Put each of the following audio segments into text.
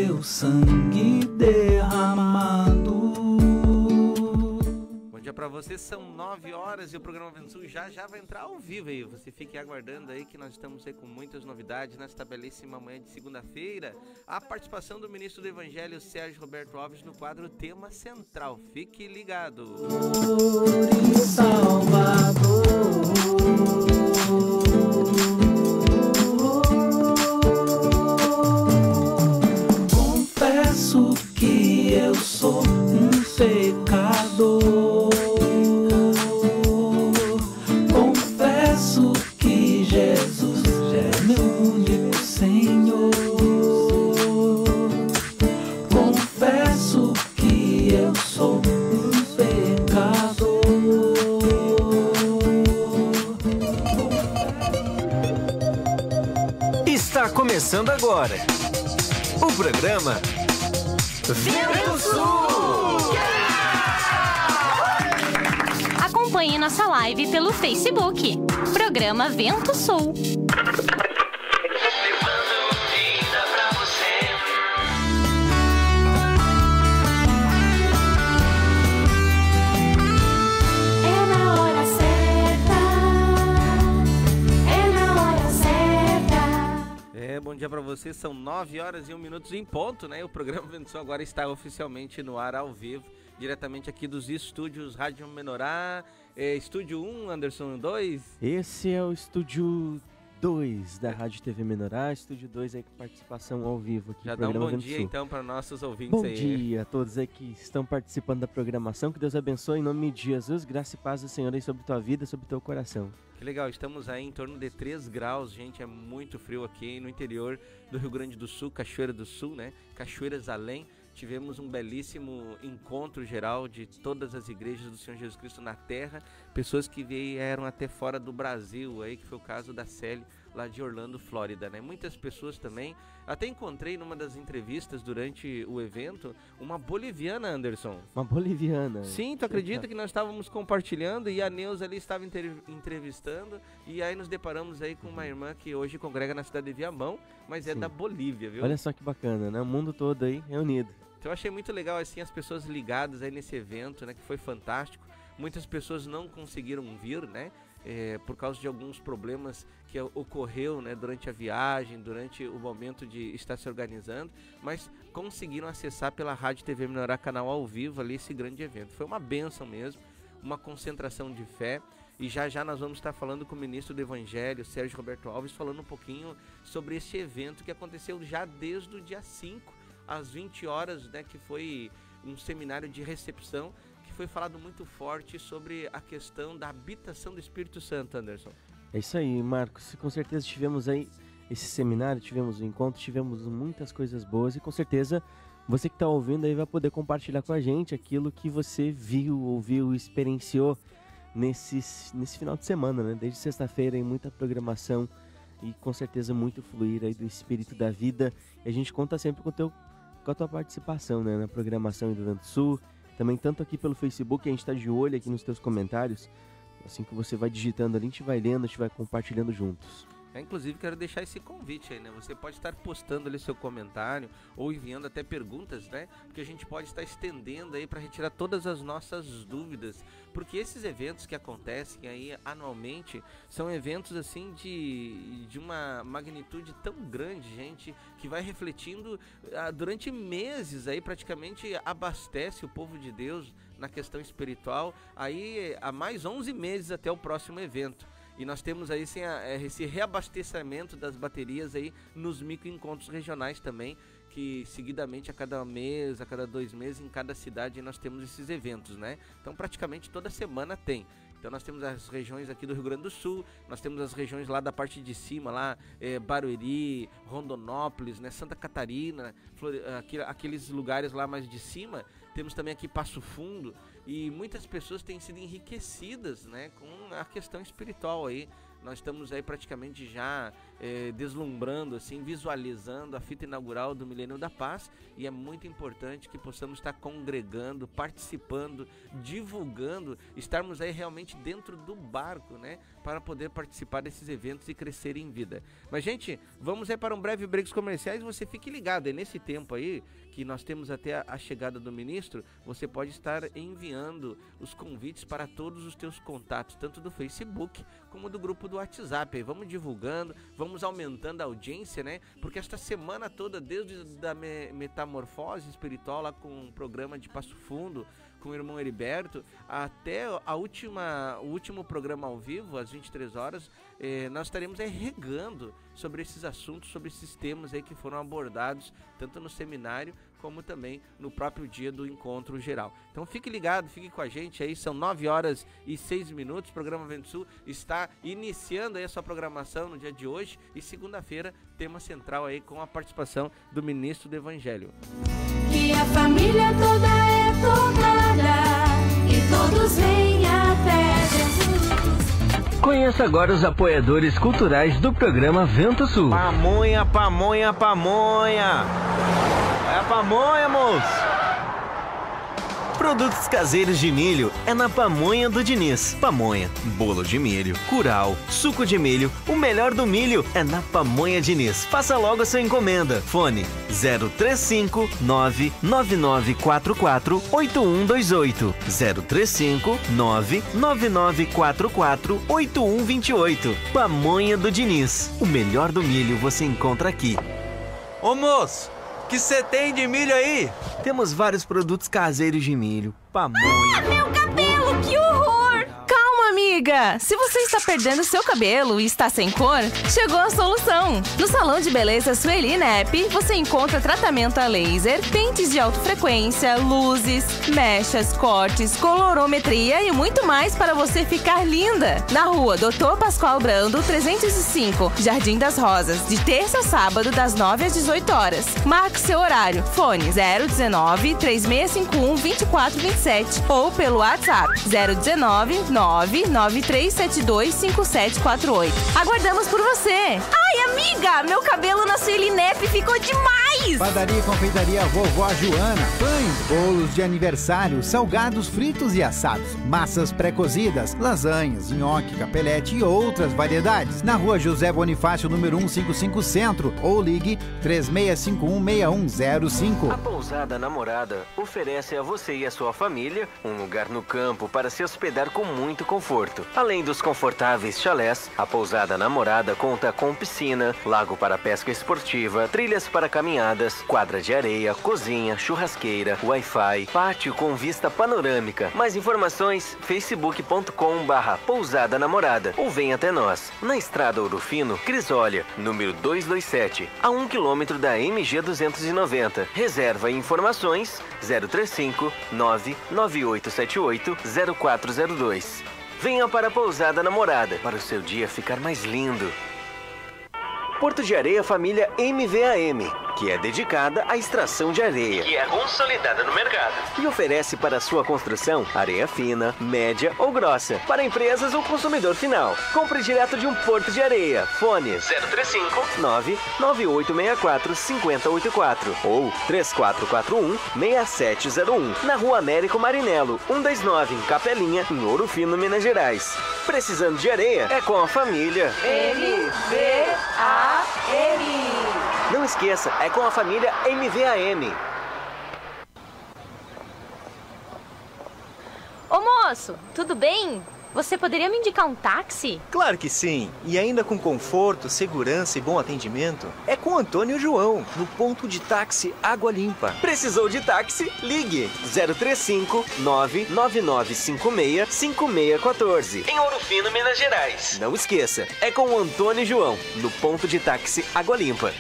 teu sangue derramado. Bom dia pra vocês, são 9 horas e o programa Vento Sul já vai entrar ao vivo aí. Você fique aguardando aí que nós estamos aí com muitas novidades nesta belíssima manhã de segunda-feira. A participação do ministro do Evangelho, Sérgio Roberto Alves, no quadro Tema Central. Fique ligado. Salvador. Confesso que eu sou um pecador. Confesso que Jesus é meu único Senhor. Confesso que eu sou um pecador. Está começando agora o programa Vento Sul. Acompanhe nossa live pelo Facebook, Programa Vento Sul. Bom dia pra vocês, são 9 horas e 1 minuto em ponto, né? O programa Vento Sul agora está oficialmente no ar ao vivo, diretamente aqui dos estúdios Rádio Menorá, Estúdio 1, Anderson 2. Esse é o Estúdio 2 da Rádio TV Menorá, Estúdio 2 aí com participação ao vivo aqui. Já dá um bom dia então para nossos ouvintes bom aí. Bom dia a todos aí que estão participando da programação, que Deus abençoe em nome de Jesus, graça e paz do Senhor aí sobre tua vida, sobre teu coração. Que legal, estamos aí em torno de 3 graus, gente, é muito frio aqui no interior do Rio Grande do Sul, Cachoeira do Sul, né? Cachoeiras Além. Tivemos um belíssimo encontro geral de todas as igrejas do Senhor Jesus Cristo na Terra, pessoas que vieram até fora do Brasil, aí, que foi o caso da Célia, lá de Orlando, Flórida, né? Muitas pessoas também, até encontrei numa das entrevistas durante o evento, uma boliviana, Anderson. Uma boliviana? Sim, tu acredita que nós estávamos compartilhando e a Neuza ali estava entrevistando e aí nos deparamos aí com uma irmã que hoje congrega na cidade de Viamão, mas é da Bolívia, viu? Olha só que bacana, né? O mundo todo aí reunido. Então eu achei muito legal assim as pessoas ligadas aí nesse evento, né, que foi fantástico. Muitas pessoas não conseguiram vir, né, por causa de alguns problemas que ocorreu, né, durante a viagem, durante o momento de estar se organizando, mas conseguiram acessar pela Rádio TV Menorá canal ao vivo ali esse grande evento. Foi uma bênção mesmo, uma concentração de fé. E já nós vamos estar falando com o ministro do Evangelho, Sérgio Roberto Alves, falando um pouquinho sobre esse evento que aconteceu já desde o dia 5 às 20 horas, né, que foi um seminário de recepção, que foi falado muito forte sobre a questão da habitação do Espírito Santo, Anderson. É isso aí, Marcos. Com certeza tivemos aí esse seminário, tivemos o encontro, tivemos muitas coisas boas e com certeza você que está ouvindo aí vai poder compartilhar com a gente aquilo que você viu, ouviu, experienciou nesse final de semana, né? Desde sexta-feira em muita programação e com certeza muito fluir aí do Espírito da vida. E a gente conta sempre com a tua participação, né, na programação do Vento Sul, também tanto aqui pelo Facebook, a gente está de olho aqui nos teus comentários, assim que você vai digitando ali, a gente vai lendo, a gente vai compartilhando juntos. Inclusive quero deixar esse convite aí, né? Você pode estar postando ali seu comentário ou enviando até perguntas, né? Porque a gente pode estar estendendo aí para retirar todas as nossas dúvidas, porque esses eventos que acontecem aí anualmente são eventos assim de uma magnitude tão grande, gente, que vai refletindo durante meses aí, praticamente abastece o povo de Deus na questão espiritual aí há mais 11 meses até o próximo evento. E nós temos aí esse reabastecimento das baterias aí nos microencontros regionais também, que seguidamente a cada mês, a cada 2 meses, em cada cidade nós temos esses eventos, né? Então praticamente toda semana tem. Então nós temos as regiões aqui do Rio Grande do Sul, nós temos as regiões lá da parte de cima, lá Barueri, Rondonópolis, né, Santa Catarina, aqueles lugares lá mais de cima. Temos também aqui Passo Fundo e muitas pessoas têm sido enriquecidas, né, com a questão espiritual aí. Nós estamos aí praticamente já deslumbrando, assim, visualizando a fita inaugural do Milênio da Paz, e é muito importante que possamos estar congregando, participando, divulgando, estarmos aí realmente dentro do barco, né, para poder participar desses eventos e crescer em vida. Mas, gente, vamos aí para um breve break comerciais. Você fique ligado, nesse tempo aí que nós temos até a chegada do ministro, você pode estar enviando os convites para todos os teus contatos, tanto do Facebook como do grupo do WhatsApp. Aí vamos divulgando, vamos aumentando a audiência, né? Porque esta semana toda, desde a metamorfose espiritual lá com o programa de Passo Fundo, com o irmão Heriberto, até o último programa ao vivo, às 23 horas, nós estaremos regando sobre esses assuntos, sobre esses temas aí que foram abordados, tanto no seminário, como também no próprio dia do encontro geral. Então fique ligado, fique com a gente aí, são 9h06, o programa Vento Sul está iniciando aí a sua programação no dia de hoje, e segunda-feira, tema central aí com a participação do ministro do Evangelho. Que a família toda é tocada e todos vêm até Jesus. Conheça agora os apoiadores culturais do programa Vento Sul. Pamonha, pamonha, pamonha. É a pamonha, moço. Produtos caseiros de milho é na Pamonha do Diniz. Pamonha, bolo de milho, curau, suco de milho, o melhor do milho é na Pamonha Diniz. Faça logo a sua encomenda. Fone 035 99944 8128. 035 99944 8128. Pamonha do Diniz. O melhor do milho você encontra aqui. Ô, moço, que você tem de milho aí? Temos vários produtos caseiros de milho, pamonha. Meu cabelo, que horror! Calma, amiga! Se você está perdendo seu cabelo e está sem cor, chegou a solução! No Salão de Beleza Sueli Nep, você encontra tratamento a laser, pentes de alta frequência, luzes, mechas, cortes, colorometria e muito mais para você ficar linda! Na rua Dr. Pascoal Brando, 305, Jardim das Rosas, de terça a sábado, das 9 às 18 horas. Marque seu horário. Fone 019-3651-2427 ou pelo WhatsApp 019-993725748. Aguardamos por você! Ai, amiga! Meu cabelo na Sueli Nep ficou demais! Padaria e confeitaria Vovó Joana. Pães, bolos de aniversário, salgados fritos e assados, massas pré-cozidas, lasanhas, nhoque, capelete e outras variedades. Na rua José Bonifácio, número 155 Centro, ou ligue 3651-6105. A Pousada Namorada oferece a você e a sua família um lugar no campo para se hospedar com muito conforto. Além dos confortáveis chalés, a Pousada Namorada conta com piscina, lago para pesca esportiva, trilhas para caminhadas, quadra de areia, cozinha, churrasqueira, Wi-Fi, pátio com vista panorâmica. Mais informações, facebook.com/Pousada Namorada ou vem até nós, na Estrada Ouro Fino, Crisólia, número 227, a 1 km da MG 290. Reserva e informações 035 99878 0402. Venha para a Pousada Namorada para o seu dia ficar mais lindo. Porto de Areia Família MVAM, que é dedicada à extração de areia, que é consolidada no mercado e oferece para sua construção areia fina, média ou grossa, para empresas ou consumidor final. Compre direto de um Porto de Areia. Fone 035 99864 5084 ou 3441 6701, na Rua Américo Marinello 129, em Capelinha, em Ouro Fino, Minas Gerais. Precisando de areia? É com a família MVAM. Não esqueça, é com a família MVAM. Ô moço, tudo bem? Você poderia me indicar um táxi? Claro que sim. E ainda com conforto, segurança e bom atendimento. É com Antônio João, no ponto de táxi Água Limpa. Precisou de táxi? Ligue 035 99956 5614. Em Ouro Fino, Minas Gerais. Não esqueça, é com o Antônio João, no ponto de táxi Água Limpa.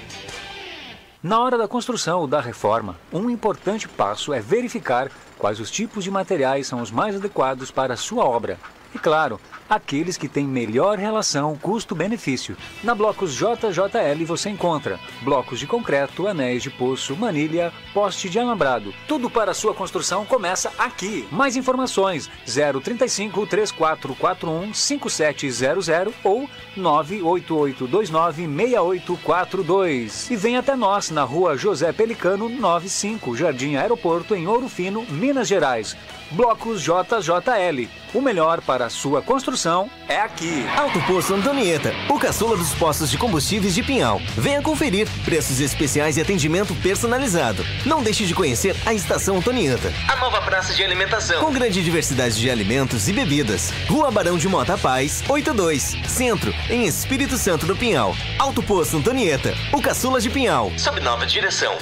Na hora da construção ou da reforma, um importante passo é verificar quais os tipos de materiais são os mais adequados para a sua obra. E claro, aqueles que têm melhor relação custo-benefício. Na Blocos JJL você encontra blocos de concreto, anéis de poço, manilha, poste de alambrado. Tudo para a sua construção começa aqui. Mais informações 035 3441 5700 ou 98829 6842. E vem até nós na Rua José Pelicano 95, Jardim Aeroporto, em Ouro Fino, Minas Gerais. Blocos JJL. O melhor para a sua construção é aqui. Alto Posto Antonieta, o caçula dos postos de combustíveis de Pinhal. Venha conferir preços especiais e atendimento personalizado. Não deixe de conhecer a Estação Antonieta, a nova praça de alimentação, com grande diversidade de alimentos e bebidas. Rua Barão de Mota Paz, 82, Centro, em Espírito Santo do Pinhal. Alto Posto Antonieta, o caçula de Pinhal. Sob nova direção.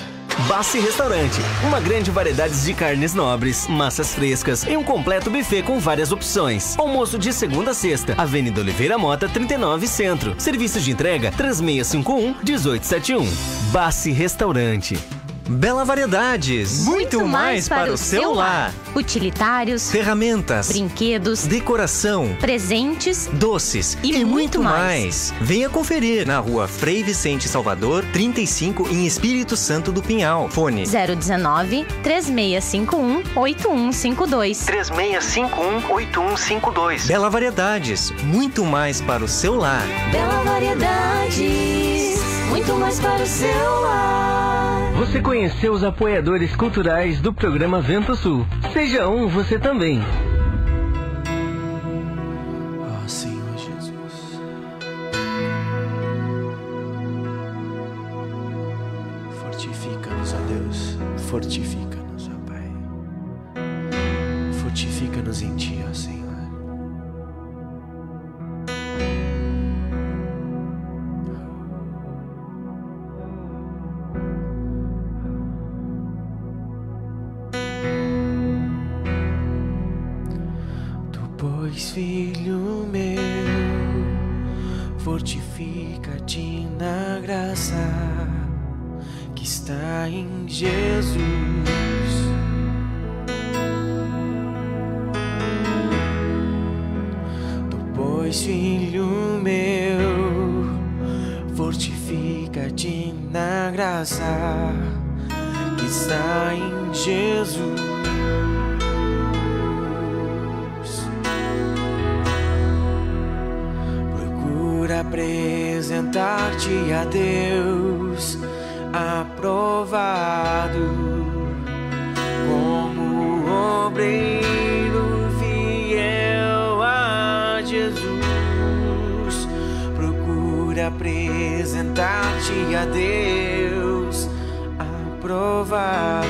Bassi Restaurante, uma grande variedade de carnes nobres, massas frescas e um completo buffet com várias opções. Almoço de segunda a sexta, Avenida Oliveira Mota, 39 Centro. Serviço de entrega 3651-1871. Bassi Restaurante. Bela Variedades. Muito mais para o seu lar. Utilitários, ferramentas, brinquedos, decoração, presentes, doces e muito mais. Venha conferir na Rua Frei Vicente Salvador, 35, em Espírito Santo do Pinhal. Fone 019 3651 8152. 3651 8152. Bela Variedades. Muito mais para o seu lar. Bela Variedades, muito mais para o seu lar. Você conheceu os apoiadores culturais do programa Vento Sul. Seja um você também. Ó Senhor Jesus, fortifica-nos, ó Deus, fortifica-nos, ó Pai, fortifica-nos em Ti, ó Senhor. Pois, filho meu, fortifica-te na graça que está em Jesus. Tu, pois, filho meu, fortifica-te na graça que está em Jesus. Apresentar-te a Deus aprovado como obreiro fiel a Jesus. Procura apresentar-te a Deus aprovado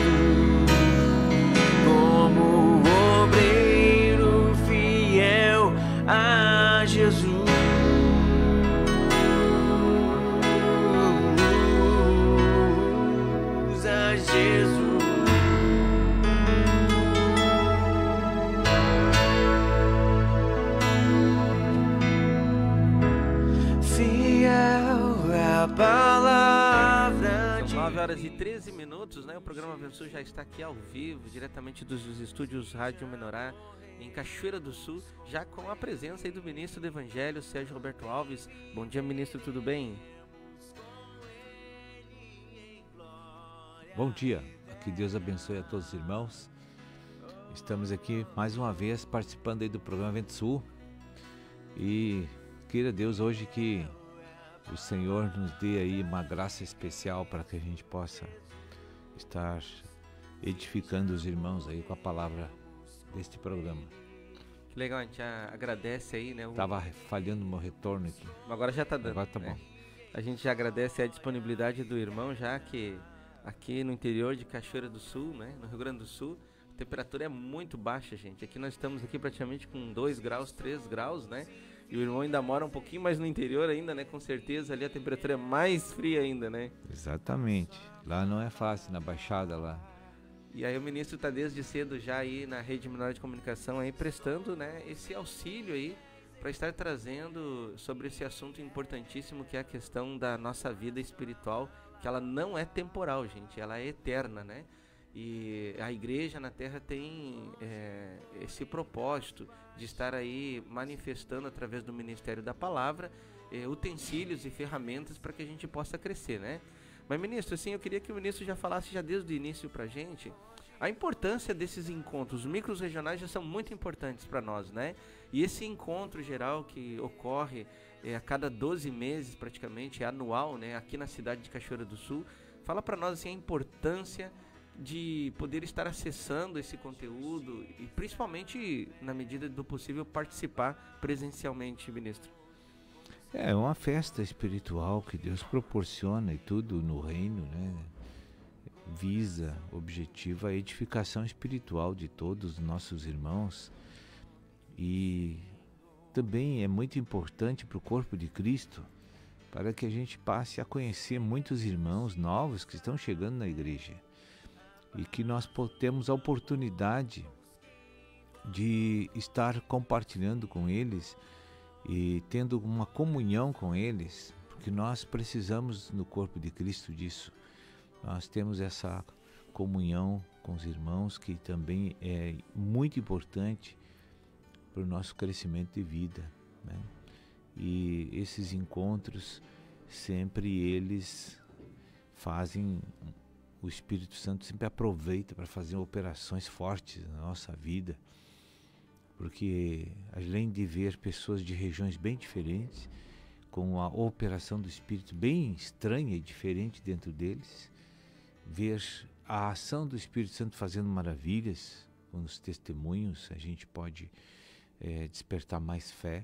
como obreiro fiel a Jesus. Jesus, fiel é a palavra. São 9h13, né? O programa Vençu já está aqui ao vivo, diretamente dos estúdios Rádio Menorá, em Cachoeira do Sul, já com a presença aí do ministro do Evangelho, Sérgio Roberto Alves. Bom dia, ministro, tudo bem? Bom dia, que Deus abençoe a todos os irmãos. Estamos aqui mais uma vez participando aí do programa Vento Sul e queira Deus hoje que o Senhor nos dê aí uma graça especial para que a gente possa estar edificando os irmãos aí com a palavra deste programa. Que legal, a gente agradece aí, né? Tava falhando o meu retorno aqui. Agora já tá dando. Agora tá bom. A gente já agradece a disponibilidade do irmão, já que aqui no interior de Cachoeira do Sul, né, no Rio Grande do Sul, a temperatura é muito baixa, gente. Aqui nós estamos aqui praticamente com 2 graus, 3 graus, né? E o irmão ainda mora um pouquinho mais no interior ainda, né? Com certeza ali a temperatura é mais fria ainda, né? Exatamente. Lá não é fácil, na Baixada lá. E aí o ministro está desde cedo já aí na Rede Menor de Comunicação aí prestando, né, esse auxílio aí para estar trazendo sobre esse assunto importantíssimo que é a questão da nossa vida espiritual, que ela não é temporal, gente, ela é eterna, né? E a igreja na terra tem esse propósito de estar aí manifestando através do ministério da palavra utensílios e ferramentas para que a gente possa crescer, né? Mas, ministro, assim, eu queria que o ministro já falasse já desde o início para a gente a importância desses encontros. Os micros regionais já são muito importantes para nós, né? E esse encontro geral que ocorre a cada 12 meses praticamente, é anual, né? Aqui na cidade de Cachoeira do Sul, fala para nós assim, a importância de poder estar acessando esse conteúdo e principalmente, na medida do possível, participar presencialmente, ministro. É uma festa espiritual que Deus proporciona e tudo no reino, né? Visa, objetiva a edificação espiritual de todos os nossos irmãos, e também é muito importante para o corpo de Cristo, para que a gente passe a conhecer muitos irmãos novos que estão chegando na igreja e que nós temos a oportunidade de estar compartilhando com eles e tendo uma comunhão com eles, porque nós precisamos no corpo de Cristo disso. Nós temos essa comunhão com os irmãos que também é muito importante para o nosso crescimento de vida, né? E esses encontros sempre eles fazem, o Espírito Santo sempre aproveita para fazer operações fortes na nossa vida, porque além de ver pessoas de regiões bem diferentes, com a operação do Espírito bem estranha e diferente dentro deles, ver a ação do Espírito Santo fazendo maravilhas com os testemunhos, a gente pode despertar mais fé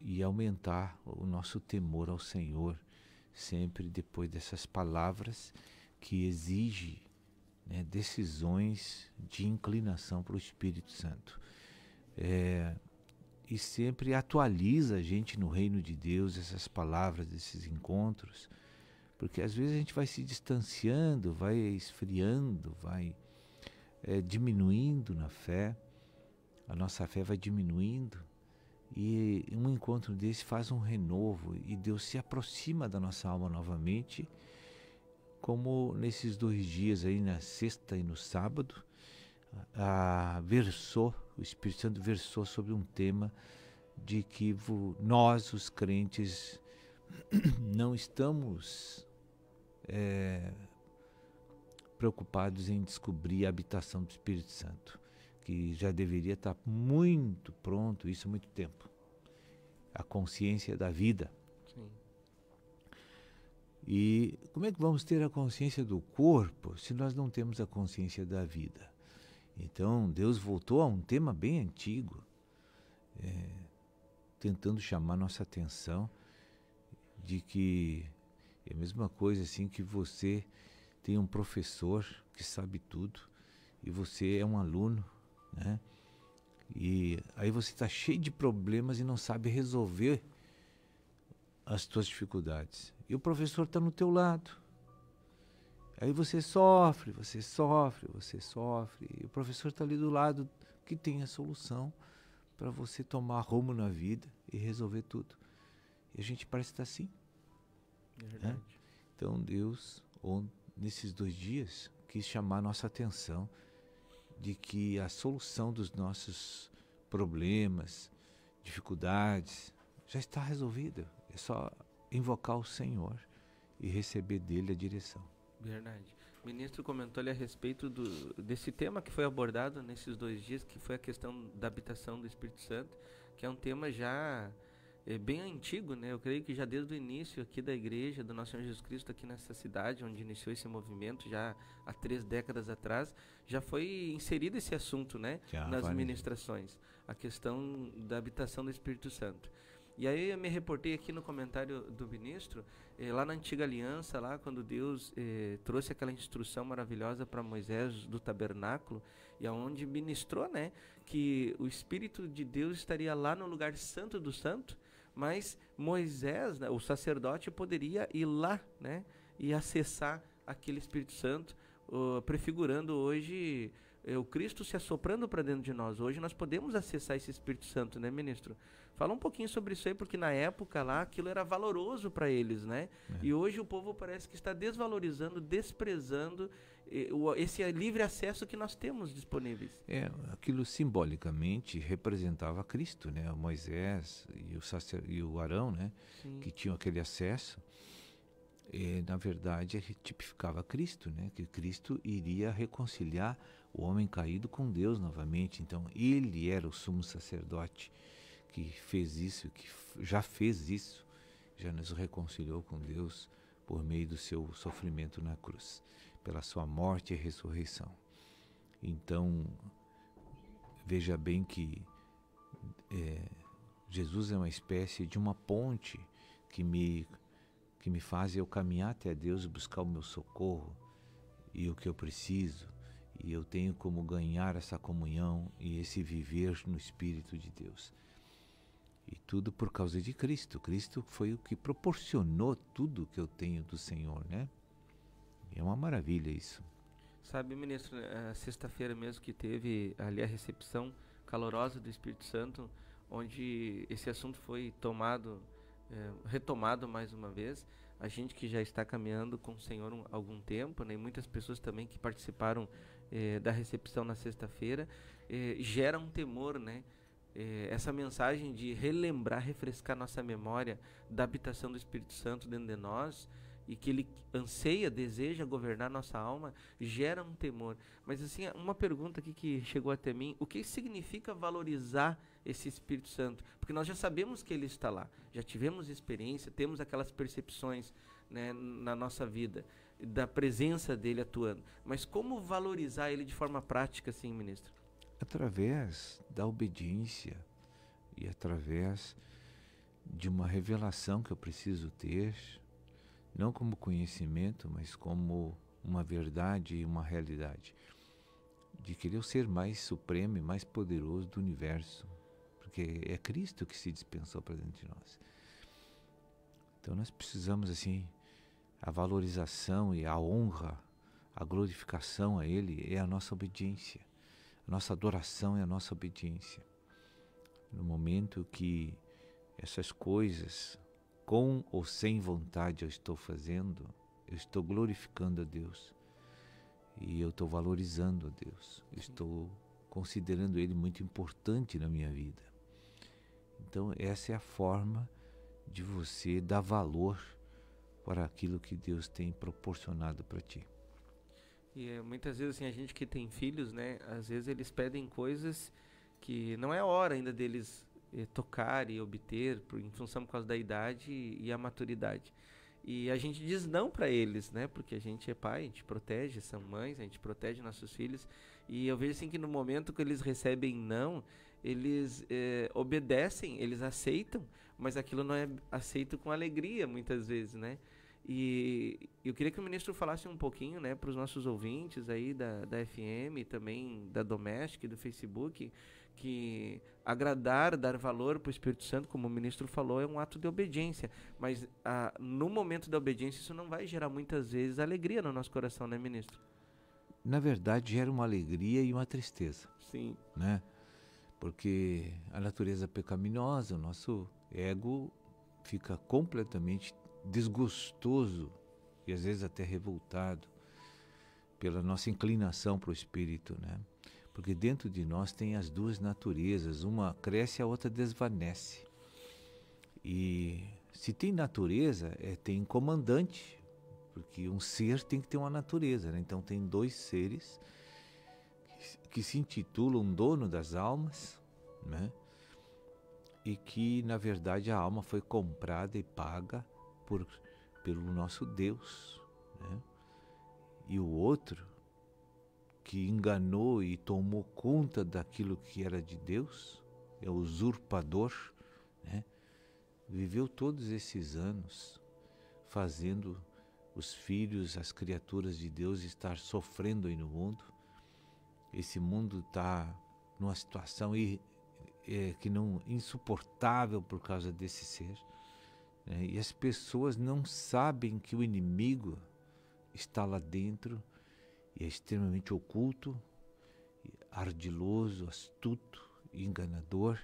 e aumentar o nosso temor ao Senhor, sempre depois dessas palavras que exigem, né, decisões de inclinação para o Espírito Santo. E sempre atualiza a gente no reino de Deus, essas palavras, esses encontros, porque às vezes a gente vai se distanciando, vai esfriando, vai diminuindo na fé, a nossa fé vai diminuindo, e um encontro desse faz um renovo e Deus se aproxima da nossa alma novamente, como nesses 2 dias aí, na sexta e no sábado, o Espírito Santo versou sobre um tema de que nós, os crentes, não estamos preocupados em descobrir a habitação do Espírito Santo, que já deveria estar muito pronto, isso há muito tempo. A consciência da vida. Sim. E como é que vamos ter a consciência do corpo se nós não temos a consciência da vida? Então Deus voltou a um tema bem antigo, tentando chamar nossa atenção de que é a mesma coisa assim que você tem um professor que sabe tudo e você é um aluno, né? E aí você está cheio de problemas e não sabe resolver as tuas dificuldades. E o professor está no teu lado. Aí você sofre, e o professor está ali do lado que tem a solução para você tomar rumo na vida e resolver tudo. E a gente parece estar assim. É verdade. Né? Então Deus, nesses 2 dias, quis chamar a nossa atenção de que a solução dos nossos problemas, dificuldades, já está resolvida. É só invocar o Senhor e receber dele a direção. Verdade. O ministro comentou ali a respeito desse tema que foi abordado nesses 2 dias, que foi a questão da habitação do Espírito Santo, que é um tema já bem antigo, né? Eu creio que já desde o início aqui da igreja do Nosso Senhor Jesus Cristo, aqui nessa cidade, onde iniciou esse movimento, já há 3 décadas atrás, já foi inserido esse assunto, né? Nas ministrações, a questão da habitação do Espírito Santo. E aí eu me reportei aqui no comentário do ministro, lá na Antiga Aliança, lá quando Deus trouxe aquela instrução maravilhosa para Moisés do tabernáculo, e aonde ministrou, né, que o Espírito de Deus estaria lá no lugar santo do santo, mas Moisés, né, o sacerdote, poderia ir lá, né, e acessar aquele Espírito Santo, prefigurando hoje o Cristo se assoprando para dentro de nós. Hoje nós podemos acessar esse Espírito Santo, né, ministro? Fala um pouquinho sobre isso aí, porque na época lá aquilo era valoroso para eles, né? E hoje o povo parece que está desvalorizando, desprezando esse livre acesso que nós temos disponíveis. Aquilo simbolicamente representava Cristo, né? O Moisés e o Arão, né? Sim. Que tinham aquele acesso. Na verdade, tipificava Cristo, né? Que Cristo iria reconciliar o homem caído com Deus novamente. Então, ele era o sumo sacerdote que fez isso, que já fez isso, já nos reconciliou com Deus por meio do seu sofrimento na cruz, pela sua morte e ressurreição. Então, veja bem que Jesus é uma espécie de uma ponte que me faz eu caminhar até Deus, buscar o meu socorro e o que eu preciso, e eu tenho como ganhar essa comunhão e esse viver no Espírito de Deus. E tudo por causa de Cristo. Cristo foi o que proporcionou tudo que eu tenho do Senhor, né? E é uma maravilha isso. Sabe, ministro, sexta-feira mesmo que teve ali a recepção calorosa do Espírito Santo, onde esse assunto foi retomado mais uma vez. A gente que já está caminhando com o Senhor há algum tempo, né? E muitas pessoas também que participaram da recepção na sexta-feira, gera um temor, né? Essa mensagem de relembrar, refrescar nossa memória da habitação do Espírito Santo dentro de nós, e que ele anseia, deseja governar nossa alma, gera um temor. Mas assim, uma pergunta aqui que chegou até mim: o que significa valorizar esse Espírito Santo? Porque nós já sabemos que ele está lá, já tivemos experiência, temos aquelas percepções, né, na nossa vida, da presença dele atuando. Mas como valorizar ele de forma prática, assim, ministro? Através da obediência e através de uma revelação que eu preciso ter, não como conhecimento, mas como uma verdade e uma realidade, de querer o ser mais supremo e mais poderoso do universo, porque é Cristo que se dispensou para dentro de nós. Então nós precisamos, assim, a valorização e a honra, a glorificação a Ele é a nossa obediência. A nossa adoração é a nossa obediência. No momento que essas coisas, com ou sem vontade, eu estou fazendo, eu estou glorificando a Deus. E eu estou valorizando a Deus. Eu estou considerando Ele muito importante na minha vida. Então essa é a forma de você dar valor para aquilo que Deus tem proporcionado para ti. E muitas vezes, assim, a gente que tem filhos, né, às vezes eles pedem coisas que não é a hora ainda deles tocar e obter, em função por causa da idade e a maturidade. E a gente diz não para eles, né, porque a gente é pai, a gente protege, são mães, a gente protege nossos filhos. E eu vejo assim que no momento que eles recebem não, eles obedecem, eles aceitam, mas aquilo não é aceito com alegria muitas vezes, né? E eu queria que o ministro falasse um pouquinho, né, para os nossos ouvintes aí da FM, também da Domestic, do Facebook, que agradar, dar valor para o Espírito Santo, como o ministro falou, é um ato de obediência. Mas no momento da obediência isso não vai gerar muitas vezes alegria no nosso coração, né, ministro? Na verdade, gera uma alegria e uma tristeza. Sim. Né? Porque a natureza pecaminosa, o nosso ego fica completamente desgostoso e às vezes até revoltado pela nossa inclinação para o Espírito, né? Porque dentro de nós tem as duas naturezas, uma cresce e a outra desvanece. E se tem natureza, tem comandante, porque um ser tem que ter uma natureza, né? Então tem dois seres que se intitulam dono das almas, né? E que na verdade a alma foi comprada e paga pelo nosso Deus, né? E o outro, que enganou e tomou conta daquilo que era de Deus, é o usurpador, né? Viveu todos esses anos fazendo os filhos, as criaturas de Deus estar sofrendo aí no mundo. Esse mundo está numa situação insuportável por causa desse ser. E as pessoas não sabem que o inimigo está lá dentro e é extremamente oculto, ardiloso, astuto, enganador,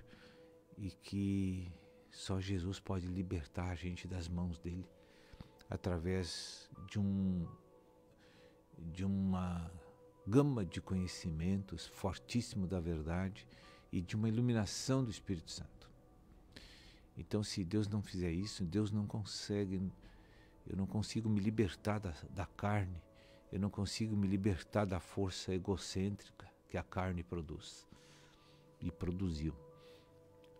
e que só Jesus pode libertar a gente das mãos dele através de uma gama de conhecimentos fortíssimo da verdade e de uma iluminação do Espírito Santo. Então, se Deus não fizer isso, Deus não consegue, eu não consigo me libertar da carne, eu não consigo me libertar da força egocêntrica que a carne produz e produziu.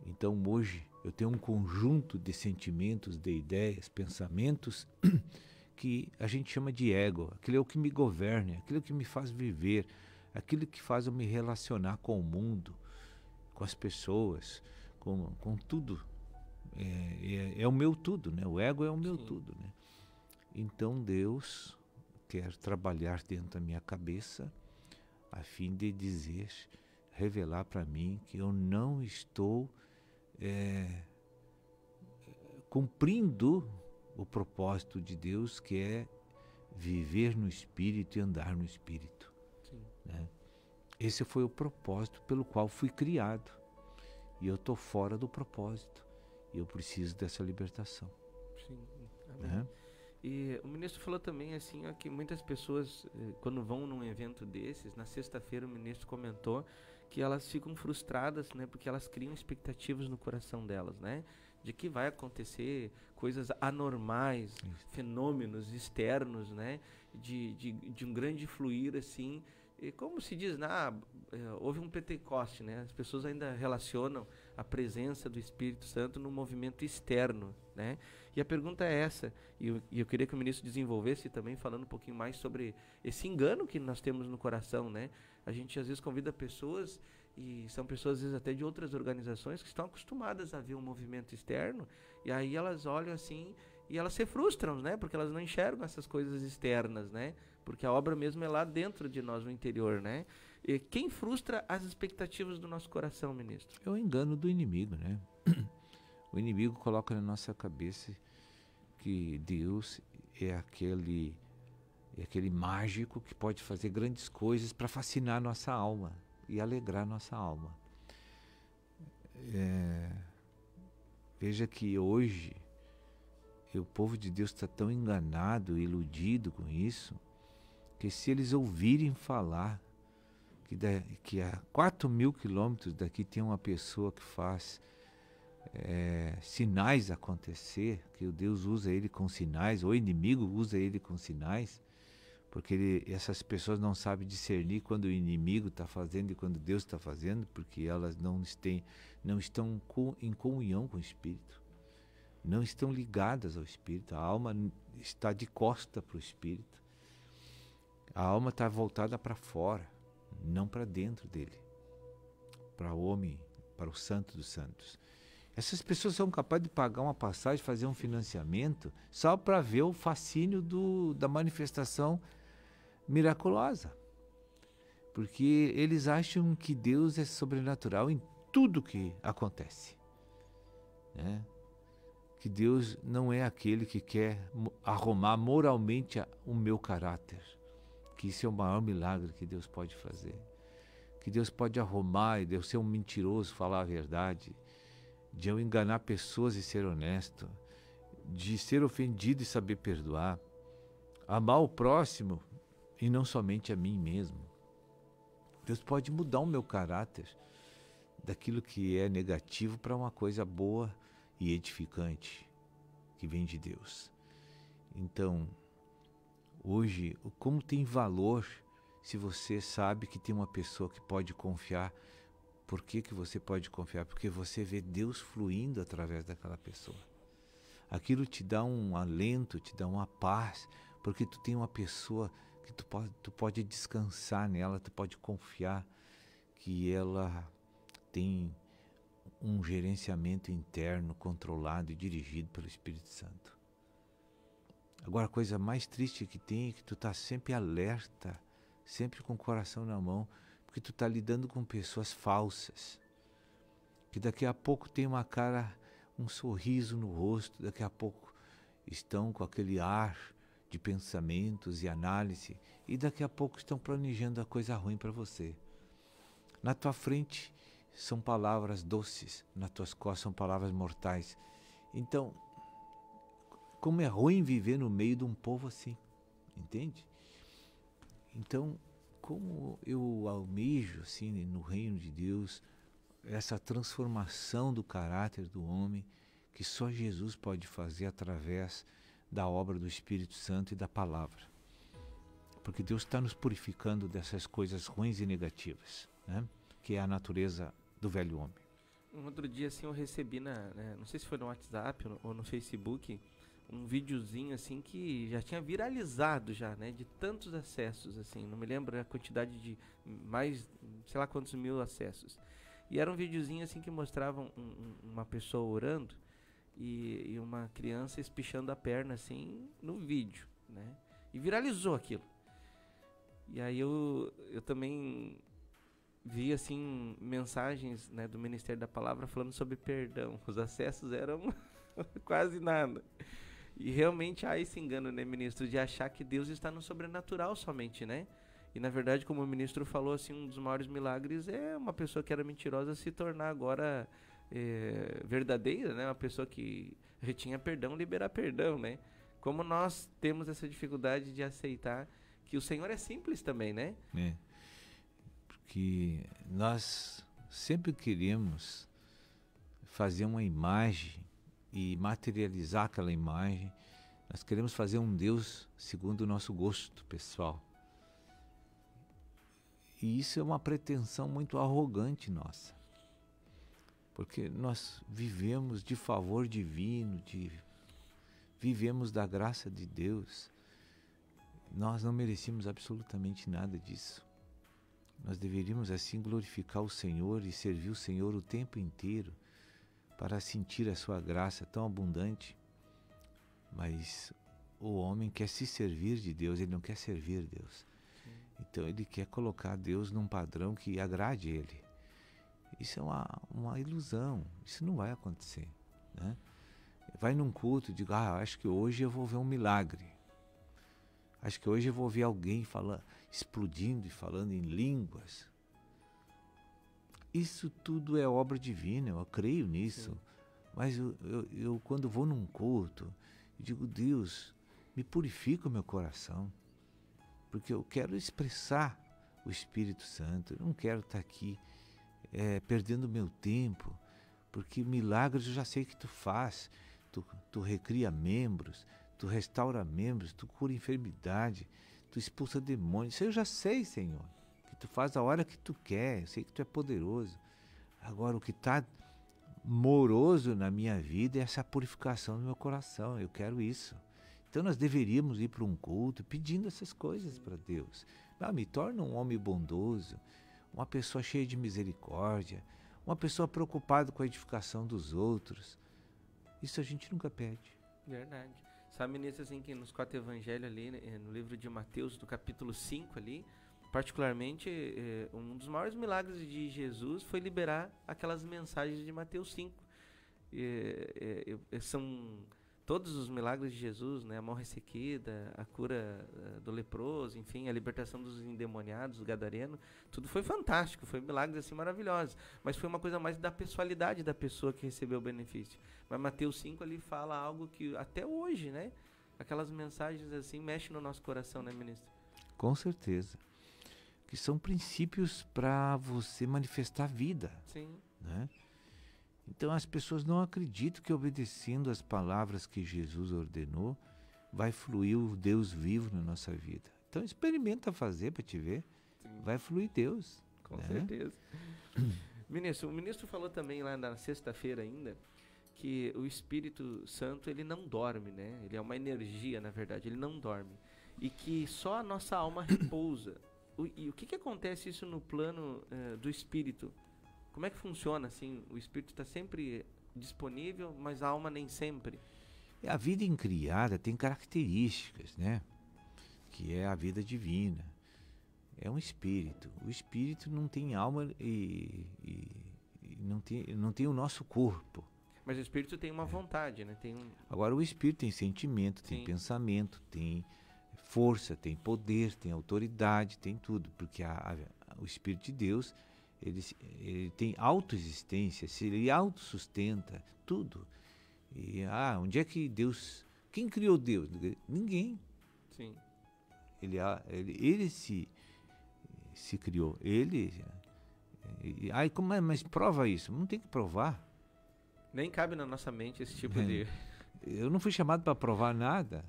Então, hoje, eu tenho um conjunto de sentimentos, de ideias, pensamentos que a gente chama de ego. Aquilo é o que me governa, aquilo que me faz viver, aquilo que faz eu me relacionar com o mundo, com as pessoas, com tudo. É o meu tudo, né? O ego é o meu tudo, né? Então Deus quer trabalhar dentro da minha cabeça a fim de dizer, revelar para mim que eu não estou cumprindo o propósito de Deus, que é viver no Espírito e andar no Espírito. Né? Esse foi o propósito pelo qual fui criado. E eu estou fora do propósito. E eu preciso dessa libertação. Sim, né? E o ministro falou também assim, ó, que muitas pessoas, quando vão num evento desses, na sexta-feira o ministro comentou que elas ficam frustradas, né, porque elas criam expectativas no coração delas, né, de que vai acontecer coisas anormais, fenômenos externos, né, de um grande fluir assim, e como se diz, houve um Pentecoste, né, as pessoas ainda relacionam a presença do Espírito Santo no movimento externo, né, e a pergunta é essa, e eu queria que o ministro desenvolvesse também, falando um pouquinho mais sobre esse engano que nós temos no coração, né, a gente às vezes convida pessoas, e são pessoas às vezes até de outras organizações que estão acostumadas a ver um movimento externo, e aí elas olham assim, e elas se frustram, né, porque elas não enxergam essas coisas externas, né, porque a obra mesmo é lá dentro de nós, no interior, né. E quem frustra as expectativas do nosso coração, ministro? É o engano do inimigo, né. O inimigo coloca na nossa cabeça que Deus é aquele mágico que pode fazer grandes coisas para fascinar nossa alma e alegrar nossa alma. Veja que hoje o povo de Deus está tão enganado, iludido com isso, que se eles ouvirem falar que a 4.000 quilômetros daqui tem uma pessoa que faz sinais acontecer, que o Deus usa ele com sinais, ou o inimigo usa ele com sinais, porque essas pessoas não sabem discernir quando o inimigo está fazendo e quando Deus está fazendo, porque elas não estão em comunhão com o Espírito, não estão ligadas ao Espírito, a alma está de costa para o Espírito, a alma está voltada para fora, não para dentro dele, para o homem, para o santo dos santos. Essas pessoas são capazes de pagar uma passagem, fazer um financiamento, só para ver o fascínio da manifestação miraculosa. Porque eles acham que Deus é sobrenatural em tudo que acontece. Né? Que Deus não é aquele que quer arrumar moralmente o meu caráter. Que isso é o maior milagre que Deus pode fazer. Que Deus pode arrumar e Deus ser um mentiroso, falar a verdade, de eu enganar pessoas e ser honesto, de ser ofendido e saber perdoar, amar o próximo e não somente a mim mesmo. Deus pode mudar o meu caráter daquilo que é negativo para uma coisa boa e edificante que vem de Deus. Então, hoje, como tem valor se você sabe que tem uma pessoa que pode confiar. Por que você pode confiar? Porque você vê Deus fluindo através daquela pessoa. Aquilo te dá um alento, te dá uma paz, porque tu tem uma pessoa que tu pode descansar nela, tu pode confiar que ela tem um gerenciamento interno controlado e dirigido pelo Espírito Santo. Agora, a coisa mais triste que tem é que tu está sempre alerta, sempre com o coração na mão, porque tu está lidando com pessoas falsas, que daqui a pouco tem uma cara, um sorriso no rosto, daqui a pouco estão com aquele ar de pensamentos e análise, e daqui a pouco estão planejando a coisa ruim para você. Na tua frente são palavras doces, nas tuas costas são palavras mortais. Então, como é ruim viver no meio de um povo assim, entende? Então, como eu almejo, assim, no reino de Deus, essa transformação do caráter do homem, que só Jesus pode fazer através da obra do Espírito Santo e da palavra. Porque Deus está nos purificando dessas coisas ruins e negativas, né? Que é a natureza do velho homem. Um outro dia, assim, eu recebi, não sei se foi no WhatsApp ou no Facebook, um videozinho, assim, que já tinha viralizado já, né? De tantos acessos, assim, não me lembro a quantidade de mais, sei lá quantos mil acessos. E era um videozinho, assim, que mostrava uma pessoa orando e uma criança espichando a perna, assim, no vídeo, né? E viralizou aquilo. E aí eu também vi, assim, mensagens, né, do Ministério da Palavra falando sobre perdão. Os acessos eram quase nada. E realmente há esse engano, né, ministro, de achar que Deus está no sobrenatural somente, né? E na verdade, como o ministro falou, assim, um dos maiores milagres é uma pessoa que era mentirosa se tornar agora verdadeira, né? Uma pessoa que retinha perdão, liberar perdão, né? Como nós temos essa dificuldade de aceitar que o Senhor é simples também, né? É, porque nós sempre queremos fazer uma imagem e materializar aquela imagem. Nós queremos fazer um Deus segundo o nosso gosto pessoal. E isso é uma pretensão muito arrogante nossa. Porque nós vivemos de favor divino, vivemos da graça de Deus. Nós não merecemos absolutamente nada disso. Nós deveríamos assim glorificar o Senhor e servir o Senhor o tempo inteiro para sentir a sua graça tão abundante. Mas o homem quer se servir de Deus, ele não quer servir Deus. Sim. Então ele quer colocar Deus num padrão que agrade ele. Isso é uma ilusão, isso não vai acontecer, né? Vai num culto e diga, acho que hoje eu vou ver um milagre. Acho que hoje eu vou ver alguém explodindo e falando em línguas. Isso tudo é obra divina, eu creio nisso. Sim. Mas eu quando vou num culto, eu digo, Deus, me purifica o meu coração. Porque eu quero expressar o Espírito Santo. Eu não quero estar aqui perdendo meu tempo. Porque milagres eu já sei que tu faz. Tu recria membros, tu restaura membros, tu cura enfermidade, tu expulsa demônios. Isso eu já sei, Senhor. Que tu faz a hora que tu quer, eu sei que tu é poderoso. Agora o que está moroso na minha vida é essa purificação no meu coração, eu quero isso. Então nós deveríamos ir para um culto pedindo essas coisas para Deus. Me torna um homem bondoso, uma pessoa cheia de misericórdia, uma pessoa preocupada com a edificação dos outros. Isso a gente nunca pede. Verdade. Sabe, ministro, assim, que nos 4 evangelhos ali, né, no livro de Mateus, no capítulo 5 ali, particularmente, um dos maiores milagres de Jesus foi liberar aquelas mensagens de Mateus 5. São todos os milagres de Jesus, né? A mão ressequida, a cura do leproso, enfim, a libertação dos endemoniados, do gadareno, tudo foi fantástico, foi milagres assim maravilhosos, mas foi uma coisa mais da pessoalidade da pessoa que recebeu o benefício. Mas Mateus 5 ali fala algo que até hoje, né? Aquelas mensagens assim mexem no nosso coração, né, ministro? Com certeza. Que são princípios para você manifestar vida. Sim. Né? Então as pessoas não acreditam que obedecendo as palavras que Jesus ordenou, vai fluir o Deus vivo na nossa vida. Então experimenta fazer para te ver. Sim. Vai fluir Deus. Com certeza. Ministro, o ministro falou também lá na sexta-feira ainda, que o Espírito Santo, ele não dorme, né? Ele é uma energia, na verdade, ele não dorme. E que só a nossa alma repousa. E o que acontece isso no plano do Espírito? Como é que funciona, assim? O Espírito está sempre disponível, mas a alma nem sempre. A vida incriada tem características, né? Que é a vida divina. É um espírito. O espírito não tem alma e não tem o nosso corpo. Mas o espírito tem uma vontade, né? Agora o espírito tem sentimento, tem pensamento, tem força, tem poder, tem autoridade, tem tudo. Porque o Espírito de Deus, ele tem autoexistência, ele autossustenta tudo. E onde é que Deus... Quem criou Deus? Ninguém. Sim. Ele se criou. Ai, mas prova isso. Não tem que provar. Nem cabe na nossa mente esse tipo de... Eu não fui chamado para provar nada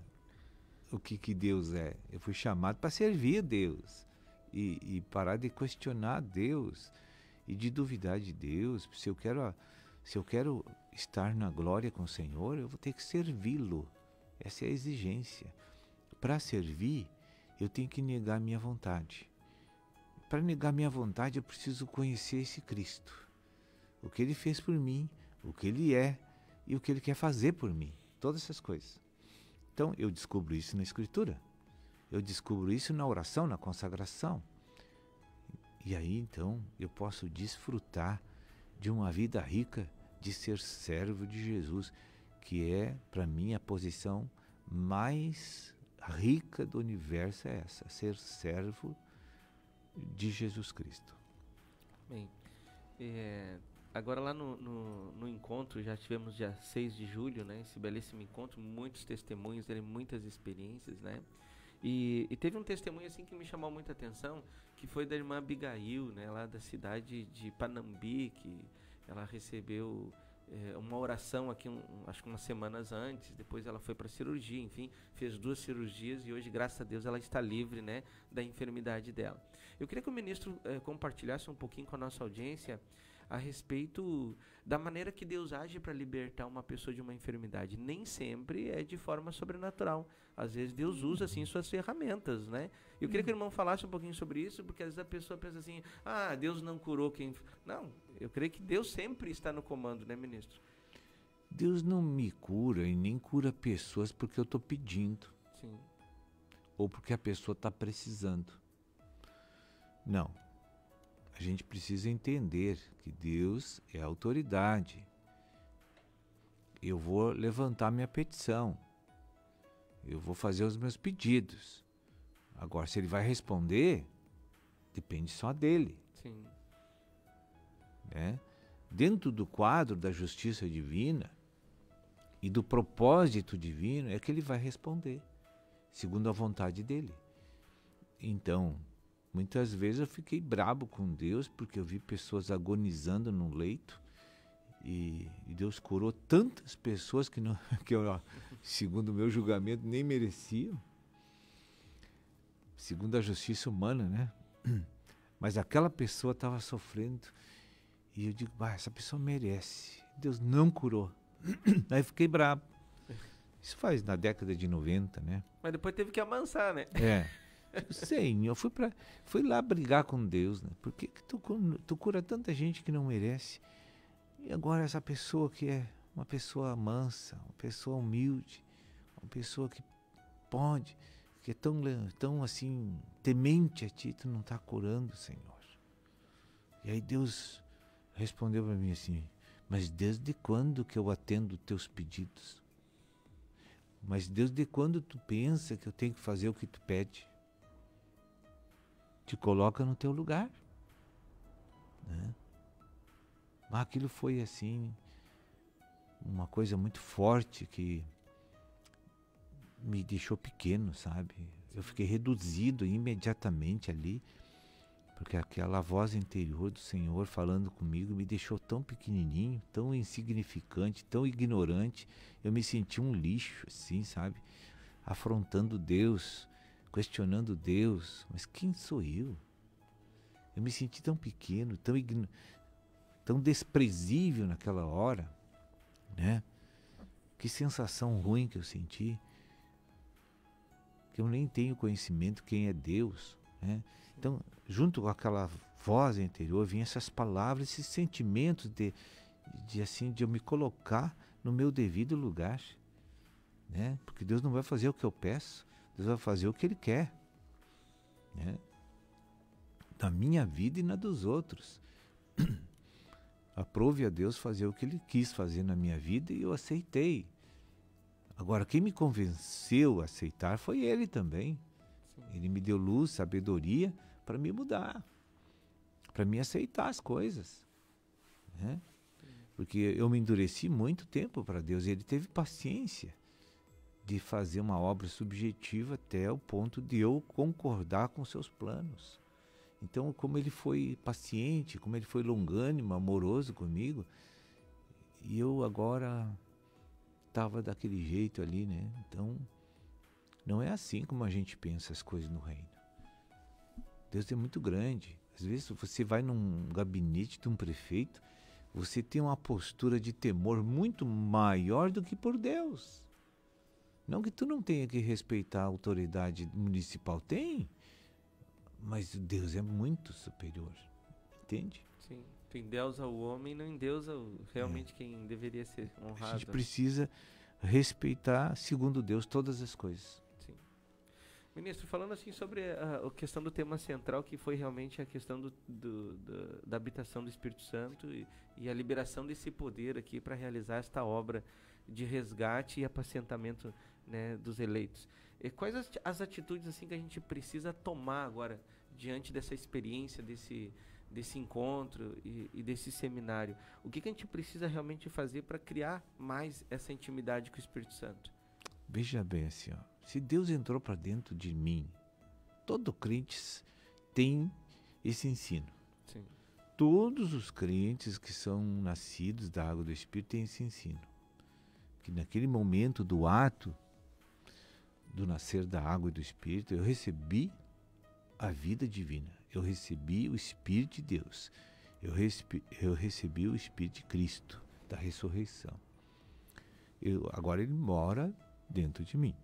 o que Deus é. Eu fui chamado para servir a Deus. E parar de questionar Deus e de duvidar de Deus. Se eu quero estar na glória com o Senhor, eu vou ter que servi-lo. Essa é a exigência. Para servir, eu tenho que negar minha vontade. Para negar minha vontade, eu preciso conhecer esse Cristo. O que Ele fez por mim, o que Ele é e o que Ele quer fazer por mim. Todas essas coisas. Então, eu descubro isso na Escritura. Eu descubro isso na oração, na consagração. E aí, então, eu posso desfrutar de uma vida rica de ser servo de Jesus, que é, para mim, a posição mais rica do universo é essa, ser servo de Jesus Cristo. Bem, agora lá no encontro, já tivemos dia 6 de julho, né? Esse belíssimo encontro, muitos testemunhos, muitas experiências, né? E teve um testemunho assim que me chamou muita atenção, que foi da irmã Abigail, né? Lá da cidade de Panambi, que ela recebeu uma oração aqui, acho que umas semanas antes, depois ela foi para cirurgia, enfim, fez 2 cirurgias e hoje, graças a Deus, ela está livre, né, da enfermidade dela. Eu queria que o ministro compartilhasse um pouquinho com a nossa audiência a respeito da maneira que Deus age para libertar uma pessoa de uma enfermidade. Nem sempre é de forma sobrenatural. Às vezes Deus usa assim suas ferramentas, né? Eu queria que o irmão falasse um pouquinho sobre isso, porque às vezes a pessoa pensa assim: ah, Deus não curou quem... Não, eu creio que Deus sempre está no comando, né, ministro? Deus não me cura e nem cura pessoas porque eu estou pedindo. Sim. Ou porque a pessoa está precisando. Não. A gente precisa entender que Deus é a autoridade. Eu vou levantar minha petição. Eu vou fazer os meus pedidos. Agora, se Ele vai responder, depende só dEle. Sim. Né? Dentro do quadro da justiça divina e do propósito divino é que Ele vai responder, segundo a vontade dEle. Então, muitas vezes eu fiquei brabo com Deus porque eu vi pessoas agonizando no leito e Deus curou tantas pessoas que eu, segundo o meu julgamento, nem mereciam, segundo a justiça humana, né? Mas aquela pessoa estava sofrendo e eu digo, essa pessoa merece. Deus não curou. Aí fiquei brabo. Isso faz na década de 90, né? Mas depois teve que amansar, né? Senhor, fui lá brigar com Deus, né? Por que tu cura tanta gente que não merece? E agora essa pessoa que é uma pessoa mansa, uma pessoa humilde, uma pessoa que pode, que é tão assim, temente a ti, tu não está curando, Senhor. E aí Deus respondeu para mim assim, mas desde quando que eu atendo teus pedidos? Mas desde quando tu pensa que eu tenho que fazer o que tu pede? Te coloca no teu lugar, né? Mas aquilo foi assim, uma coisa muito forte que me deixou pequeno, sabe? Eu fiquei reduzido imediatamente ali, porque aquela voz interior do Senhor falando comigo me deixou tão pequenininho, tão insignificante, tão ignorante. Eu me senti um lixo, assim, sabe? Afrontando Deus, questionando Deus. Mas quem sou eu? Eu me senti tão pequeno, tão desprezível naquela hora, né? Que sensação ruim que eu senti. Que eu nem tenho conhecimento quem é Deus, né? Então, junto com aquela voz interior, vinham essas palavras, esses sentimentos de eu me colocar no meu devido lugar, né? Porque Deus não vai fazer o que eu peço, Deus vai fazer o que Ele quer, né? Na minha vida e na dos outros. Aprove a Deus fazer o que Ele quis fazer na minha vida e eu aceitei. Agora, quem me convenceu a aceitar foi Ele também. Sim. Ele me deu luz, sabedoria para me mudar, para me aceitar as coisas, né? Porque eu me endureci muito tempo para Deus e Ele teve paciência de fazer uma obra subjetiva até o ponto de eu concordar com seus planos. Então, como ele foi paciente, como ele foi longânimo, amoroso comigo, e eu agora estava daquele jeito ali, né? Então, não é assim como a gente pensa as coisas no reino. Deus é muito grande. Às vezes você vai num gabinete de um prefeito, você tem uma postura de temor muito maior do que por Deus. Não que tu não tenha que respeitar a autoridade municipal, tem, mas Deus é muito superior, entende? Sim, tu endeusa o homem, não endeusa realmente quem deveria ser honrado. A gente precisa respeitar, segundo Deus, todas as coisas. Sim. Ministro, falando assim sobre a questão do tema central, que foi realmente a questão da habitação do Espírito Santo e a liberação desse poder aqui para realizar esta obra de resgate e apacentamento, né, dos eleitos. E quais as atitudes assim que a gente precisa tomar agora diante dessa experiência, desse encontro e desse seminário? O que a gente precisa realmente fazer para criar mais essa intimidade com o Espírito Santo? Veja bem assim, ó, se Deus entrou para dentro de mim, todo crente tem esse ensino. Sim. Todos os crentes que são nascidos da água do Espírito têm esse ensino. Que naquele momento do ato do nascer da água e do Espírito, eu recebi a vida divina, eu recebi o Espírito de Deus, eu recebi o Espírito de Cristo, da ressurreição. Agora ele mora dentro de mim.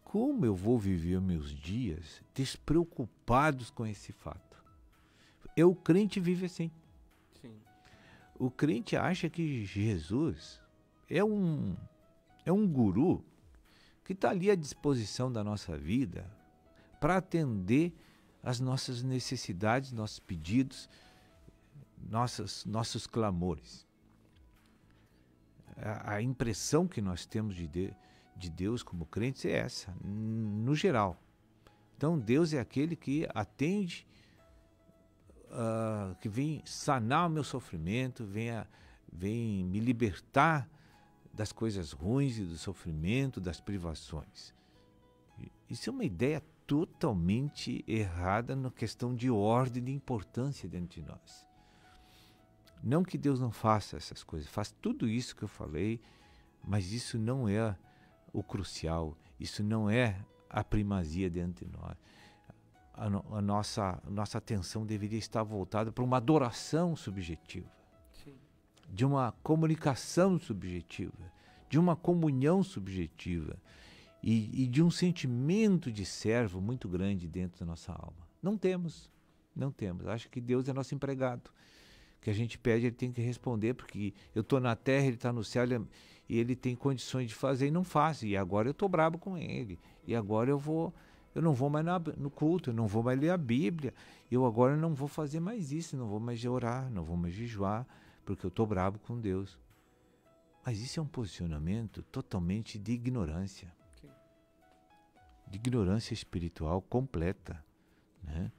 Como eu vou viver meus dias despreocupados com esse fato? O crente vive assim. Sim. O crente acha que Jesus é um guru que está ali à disposição da nossa vida para atender às nossas necessidades, nossos pedidos, nossos clamores. A impressão que nós temos de Deus como crentes é essa, no geral. Então Deus é aquele que atende, que vem sanar o meu sofrimento, vem me libertar das coisas ruins e do sofrimento, das privações. Isso é uma ideia totalmente errada na questão de ordem e de importância dentro de nós. Não que Deus não faça essas coisas, faz tudo isso que eu falei, mas isso não é o crucial, isso não é a primazia dentro de nós. A nossa atenção deveria estar voltada para uma adoração subjetiva. Sim. De uma comunicação subjetiva, de uma comunhão subjetiva e de um sentimento de servo muito grande dentro da nossa alma. Não temos. Acho que Deus é nosso empregado. O que a gente pede, ele tem que responder, porque eu estou na terra, ele está no céu, e ele tem condições de fazer e não faz. E agora eu estou bravo com ele. E agora eu não vou mais no culto, eu não vou mais ler a Bíblia. Eu agora não vou fazer mais isso, não vou mais orar, não vou mais jejuar, porque eu estou bravo com Deus. Mas isso é um posicionamento totalmente de ignorância. Sim. De ignorância espiritual completa, né?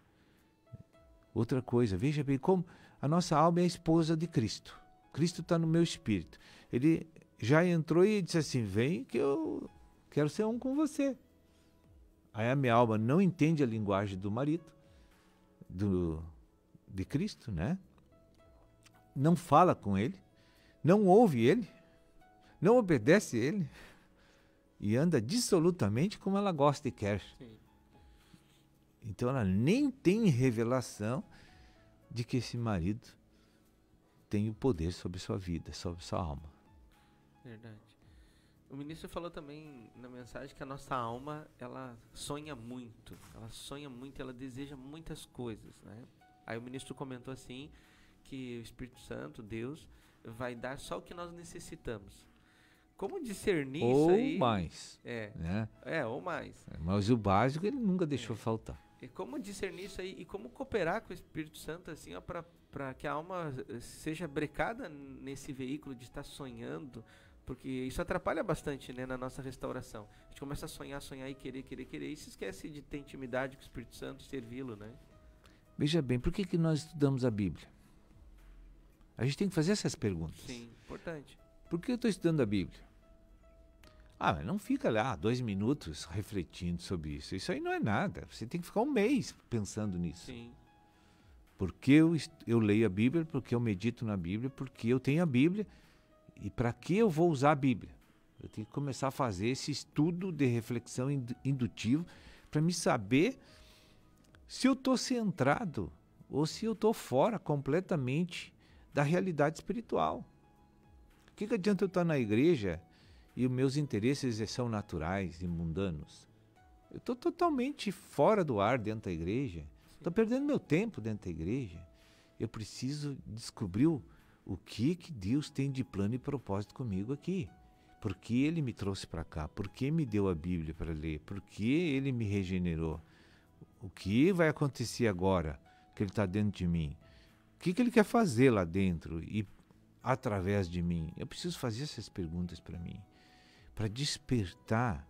Outra coisa, veja bem como a nossa alma é a esposa de Cristo. Cristo está no meu espírito. Ele já entrou e disse assim, vem que eu quero ser um com você. Aí a minha alma não entende a linguagem do marido, de Cristo, né? Não fala com ele, não ouve ele, não obedece ele e anda dissolutamente como ela gosta e quer. Sim. Então ela nem tem revelação de que esse marido tem o poder sobre sua vida, sobre sua alma. Verdade. O ministro falou também na mensagem que a nossa alma, ela sonha muito, ela deseja muitas coisas, né? Aí o ministro comentou assim, que o Espírito Santo, Deus, vai dar só o que nós necessitamos. Como discernir isso aí? Ou mais. Né? Ou mais. Mas o básico ele nunca deixou faltar. E como discernir isso aí e como cooperar com o Espírito Santo assim, para que a alma seja brecada nesse veículo de estar sonhando, porque isso atrapalha bastante, né, na nossa restauração. A gente começa a sonhar e querer e se esquece de ter intimidade com o Espírito Santo e servi-lo, né? Veja bem, por que nós estudamos a Bíblia? A gente tem que fazer essas perguntas. Sim, importante. Por que eu estou estudando a Bíblia? Ah, mas não fica lá 2 minutos refletindo sobre isso. Isso aí não é nada. Você tem que ficar 1 mês pensando nisso. Sim. Porque eu leio a Bíblia, porque eu medito na Bíblia, porque eu tenho a Bíblia. E para que eu vou usar a Bíblia? Eu tenho que começar a fazer esse estudo de reflexão indutivo para me saber se eu estou centrado ou se eu estou fora completamente da realidade espiritual. O que adianta eu estar na igreja e os meus interesses são naturais e mundanos? Eu estou totalmente fora do ar dentro da igreja. Estou perdendo meu tempo dentro da igreja. Eu preciso descobrir o que Deus tem de plano e propósito comigo aqui. Por que Ele me trouxe para cá? Por que me deu a Bíblia para ler? Por que Ele me regenerou? O que vai acontecer agora que Ele está dentro de mim? O que Ele quer fazer lá dentro e através de mim? Eu preciso fazer essas perguntas para mim, para despertar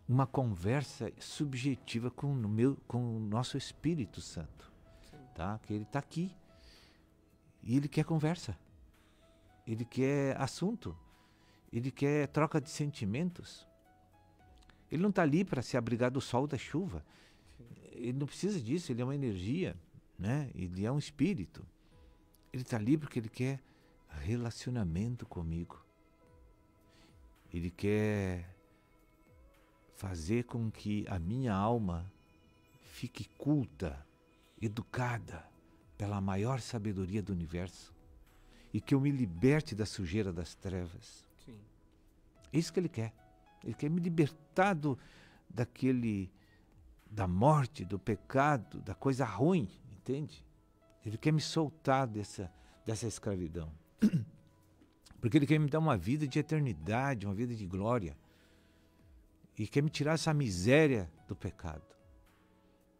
uma conversa subjetiva com o nosso Espírito Santo, tá? Que Ele está aqui e Ele quer conversa, Ele quer assunto, Ele quer troca de sentimentos. Ele não está ali para se abrigar do sol, da chuva. Ele não precisa disso, Ele é uma energia, né? Ele é um espírito. Ele está ali porque Ele quer relacionamento comigo. Ele quer fazer com que a minha alma fique culta, educada pela maior sabedoria do universo e que eu me liberte da sujeira das trevas. Sim. É isso que Ele quer. Ele quer me libertar da morte, do pecado, da coisa ruim, entende? Ele quer me soltar dessa escravidão. Porque Ele quer me dar uma vida de eternidade, uma vida de glória. E quer me tirar essa miséria do pecado.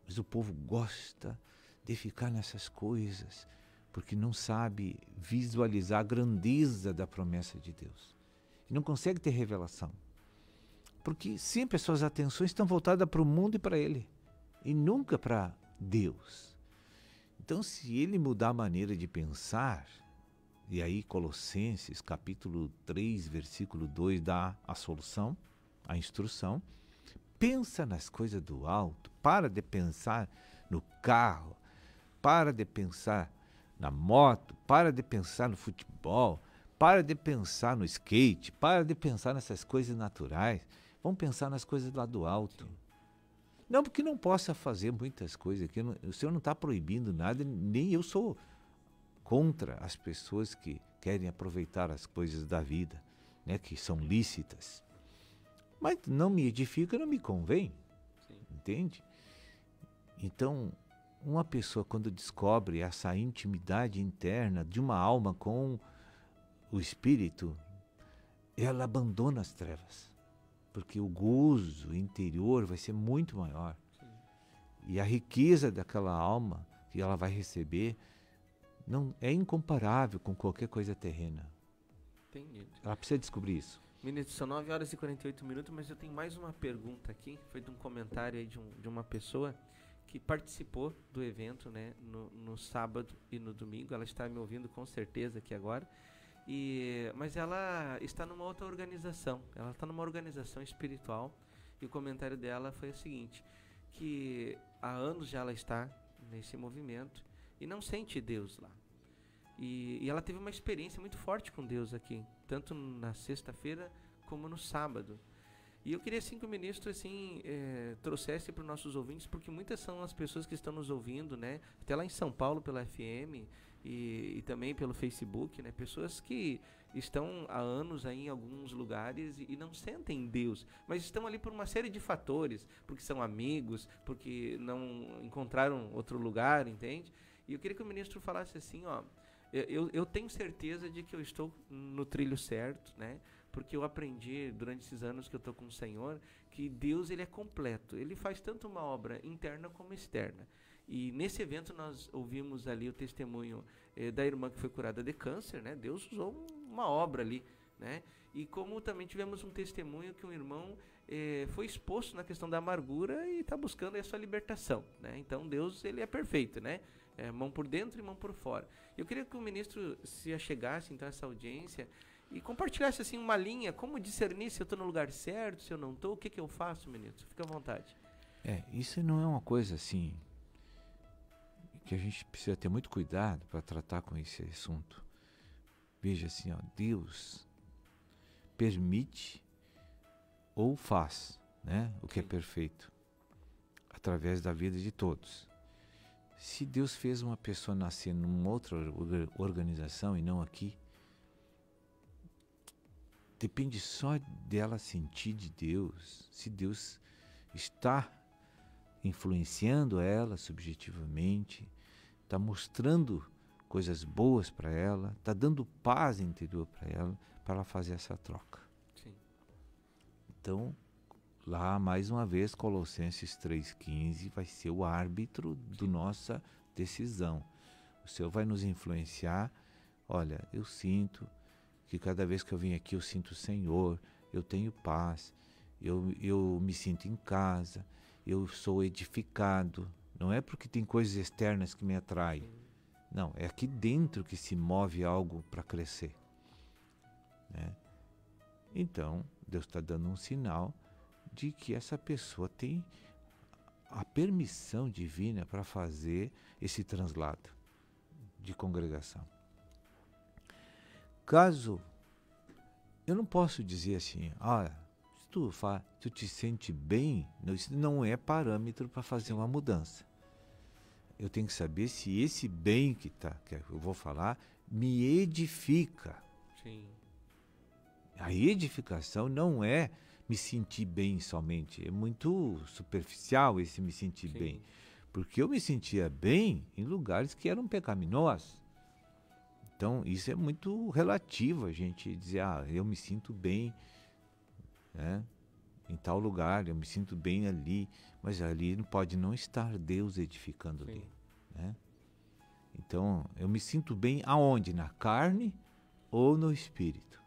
Mas o povo gosta de ficar nessas coisas, porque não sabe visualizar a grandeza da promessa de Deus. E não consegue ter revelação. Porque sempre as suas atenções estão voltadas para o mundo e para Ele. E nunca para Deus. Então, se Ele mudar a maneira de pensar, e aí Colossenses capítulo 3, versículo 2 dá a solução, a instrução, pensa nas coisas do alto, para de pensar no carro, para de pensar na moto, para de pensar no futebol, para de pensar no skate, para de pensar nessas coisas naturais, vamos pensar nas coisas lá do alto. Não porque não possa fazer muitas coisas aqui, o Senhor não está proibindo nada, nem eu sou contra as pessoas que querem aproveitar as coisas da vida, né, que são lícitas. Mas não me edifica, não me convém. Sim. Entende? Então, uma pessoa quando descobre essa intimidade interna de uma alma com o Espírito, ela abandona as trevas. Porque o gozo interior vai ser muito maior. Sim. E a riqueza daquela alma que ela vai receber não é incomparável com qualquer coisa terrena. Entendi. Ela precisa descobrir isso. Ministro, são 9 horas e 48 minutos, mas eu tenho mais uma pergunta aqui. Foi de um comentário aí de uma pessoa que participou do evento, né, no sábado e no domingo. Ela está me ouvindo com certeza aqui agora. Mas ela está numa outra organização. Ela está numa organização espiritual. E o comentário dela foi o seguinte, que há anos já ela está nesse movimento e não sente Deus lá. E ela teve uma experiência muito forte com Deus aqui, tanto na sexta-feira como no sábado. E eu queria assim que o ministro assim, trouxesse para os nossos ouvintes, porque muitas são as pessoas que estão nos ouvindo, né? Até lá em São Paulo pela FM e também pelo Facebook, né? Pessoas que estão há anos aí em alguns lugares e não sentem Deus, mas estão ali por uma série de fatores, porque são amigos, porque não encontraram outro lugar, entende? E eu queria que o ministro falasse assim, ó, eu tenho certeza de que eu estou no trilho certo, né? Porque eu aprendi durante esses anos que eu estou com o Senhor que Deus ele é completo. Ele faz tanto uma obra interna como externa. E nesse evento nós ouvimos ali o testemunho da irmã que foi curada de câncer, né? Deus usou uma obra ali, né? E como também tivemos um testemunho que um irmão foi exposto na questão da amargura e está buscando a sua libertação, né? Então Deus ele é perfeito, né? Mão por dentro e mão por fora. Eu queria que o ministro se achegasse então a essa audiência e compartilhasse assim uma linha, como discernir se eu estou no lugar certo, se eu não estou, o que eu faço, ministro? Fica à vontade. Isso não é uma coisa assim que a gente precisa ter muito cuidado para tratar com esse assunto. Veja assim, Deus permite ou faz, né, o que é perfeito através da vida de todos. Se Deus fez uma pessoa nascer numa outra organização e não aqui, depende só dela sentir de Deus, se Deus está influenciando ela subjetivamente, está mostrando coisas boas para ela, está dando paz interior para ela fazer essa troca. Sim. Então, lá mais uma vez, Colossenses 3,15 vai ser o árbitro da nossa decisão. O Senhor vai nos influenciar. Olha, eu sinto que cada vez que eu vim aqui eu sinto o Senhor, eu tenho paz, eu me sinto em casa, eu sou edificado. Não é porque tem coisas externas que me atraem. Não, é aqui dentro que se move algo para crescer, né? Então, Deus está dando um sinal de que essa pessoa tem a permissão divina para fazer esse translado de congregação. Caso, eu não posso dizer assim, se tu te sente bem, isso não é parâmetro para fazer uma mudança. Eu tenho que saber se esse bem que eu vou falar me edifica. Sim. A edificação não é me sentir bem somente. É muito superficial esse me sentir bem. Porque eu me sentia bem em lugares que eram pecaminosos. Então, isso é muito relativo, a gente dizer, eu me sinto bem, né, em tal lugar, eu me sinto bem ali, mas ali pode não estar Deus edificando ali, né? Então, eu me sinto bem aonde? Na carne ou no espírito?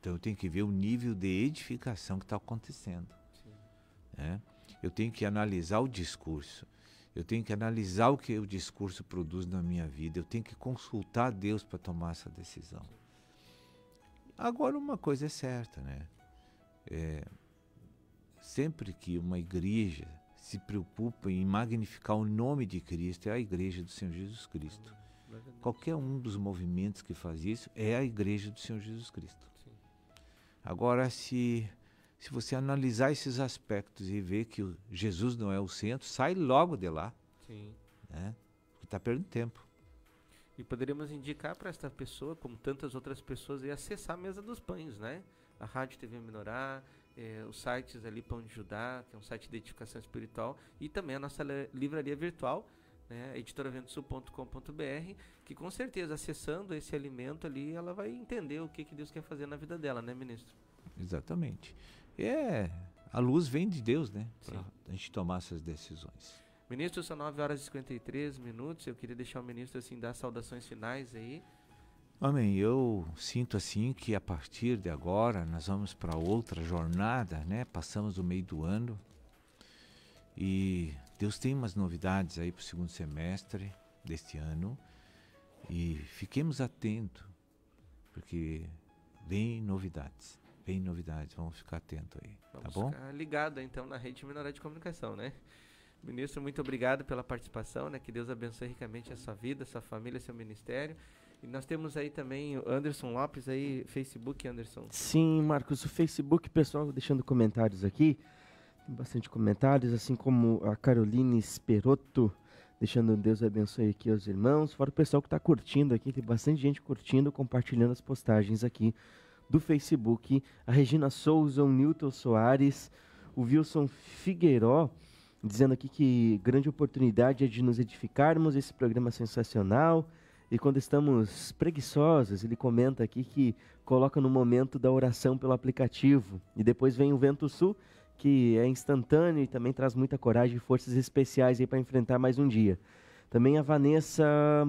Então, eu tenho que ver o nível de edificação que está acontecendo, né? Eu tenho que analisar o discurso. Eu tenho que analisar o que o discurso produz na minha vida. Eu tenho que consultar Deus para tomar essa decisão. Agora, uma coisa é certa, né? Sempre que uma igreja se preocupa em magnificar o nome de Cristo, é a igreja do Senhor Jesus Cristo. Qualquer um dos movimentos que faz isso é a igreja do Senhor Jesus Cristo. Agora, se você analisar esses aspectos e ver que Jesus não é o centro, sai logo de lá. Sim. Né? Porque está perdendo tempo. E poderíamos indicar para esta pessoa, como tantas outras pessoas, acessar a Mesa dos Pães, né? A Rádio TV Menorá, os sites ali Pão de Judá, que é um site de edificação espiritual, e também a nossa livraria virtual, né? editoraventsul.com.br, que com certeza, acessando esse alimento ali, ela vai entender o que Deus quer fazer na vida dela, né, ministro? Exatamente. A luz vem de Deus, né? Para a gente tomar essas decisões. Ministro, são 9h53. Eu queria deixar o ministro assim dar saudações finais aí. Amém. Eu sinto assim que a partir de agora nós vamos para outra jornada, né? Passamos o meio do ano e Deus tem umas novidades aí para o segundo semestre deste ano e fiquemos atentos, porque vem novidades. Vamos ficar atentos aí, tá bom? Vamos ficar ligado então na Rede Menorá de Comunicação, né? Ministro, muito obrigado pela participação, né? Que Deus abençoe ricamente a sua vida, a sua família, seu ministério. E nós temos aí também o Anderson Lopes aí, Facebook, Anderson. Sim, Marcos, o Facebook, pessoal, deixando comentários aqui. Tem bastante comentários, assim como a Caroline Sperotto, deixando Deus abençoe aqui aos irmãos. Fora o pessoal que está curtindo aqui, tem bastante gente curtindo, compartilhando as postagens aqui do Facebook, a Regina Souza, o Newton Soares, o Wilson Figueiró, dizendo aqui que grande oportunidade é de nos edificarmos, esse programa é sensacional, e quando estamos preguiçosos, ele comenta aqui que coloca no momento da oração pelo aplicativo, e depois vem o Vento Sul, que é instantâneo e também traz muita coragem e forças especiais aí para enfrentar mais um dia. Também a Vanessa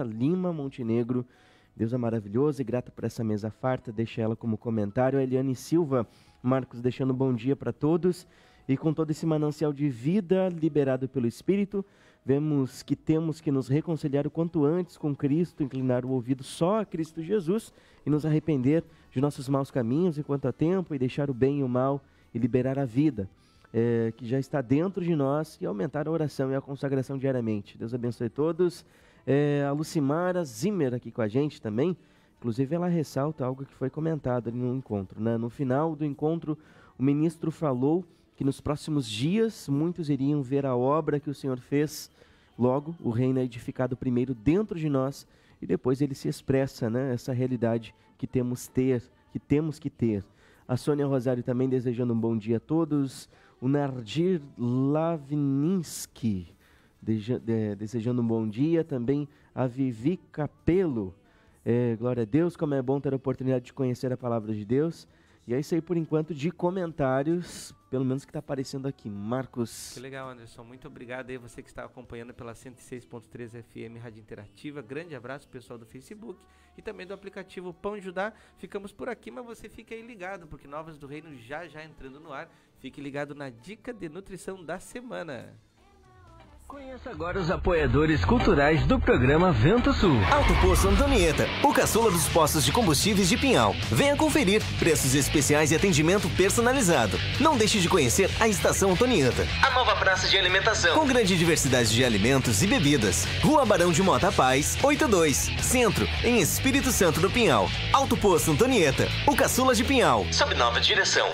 Lima Montenegro, Deus é maravilhoso e grata por essa mesa farta, deixa ela como comentário. A Eliane Silva, Marcos, deixando um bom dia para todos. E com todo esse manancial de vida liberado pelo Espírito, vemos que temos que nos reconciliar o quanto antes com Cristo, inclinar o ouvido só a Cristo Jesus e nos arrepender de nossos maus caminhos enquanto há tempo e deixar o bem e o mal e liberar a vida que já está dentro de nós e aumentar a oração e a consagração diariamente. Deus abençoe todos. A Lucimara Zimmer aqui com a gente também, inclusive ela ressalta algo que foi comentado ali no encontro, né? No final do encontro, o ministro falou que nos próximos dias muitos iriam ver a obra que o Senhor fez. Logo, o reino é edificado primeiro dentro de nós e depois ele se expressa, né? Essa realidade que temos que ter. A Sônia Rosário também desejando um bom dia a todos. O Nardir Lavininski desejando um bom dia. Também a Vivi Capelo. Glória a Deus, como é bom ter a oportunidade de conhecer a palavra de Deus. E é isso aí por enquanto de comentários, pelo menos que está aparecendo aqui. Marcos. Que legal, Anderson. Muito obrigado aí você que está acompanhando pela 106.3 FM Rádio Interativa. Grande abraço pessoal do Facebook e também do aplicativo Pão Judá. Ficamos por aqui, mas você fica aí ligado, porque Novas do Reino já entrando no ar. Fique ligado na dica de nutrição da semana. Conheça agora os apoiadores culturais do programa Vento Sul. Alto Posto Antonieta, o caçula dos postos de combustíveis de Pinhal. Venha conferir preços especiais e atendimento personalizado. Não deixe de conhecer a Estação Antonieta, a nova praça de alimentação, com grande diversidade de alimentos e bebidas. Rua Barão de Mota Paz, 82, Centro, em Espírito Santo do Pinhal. Alto Posto Antonieta, o caçula de Pinhal, sob nova direção.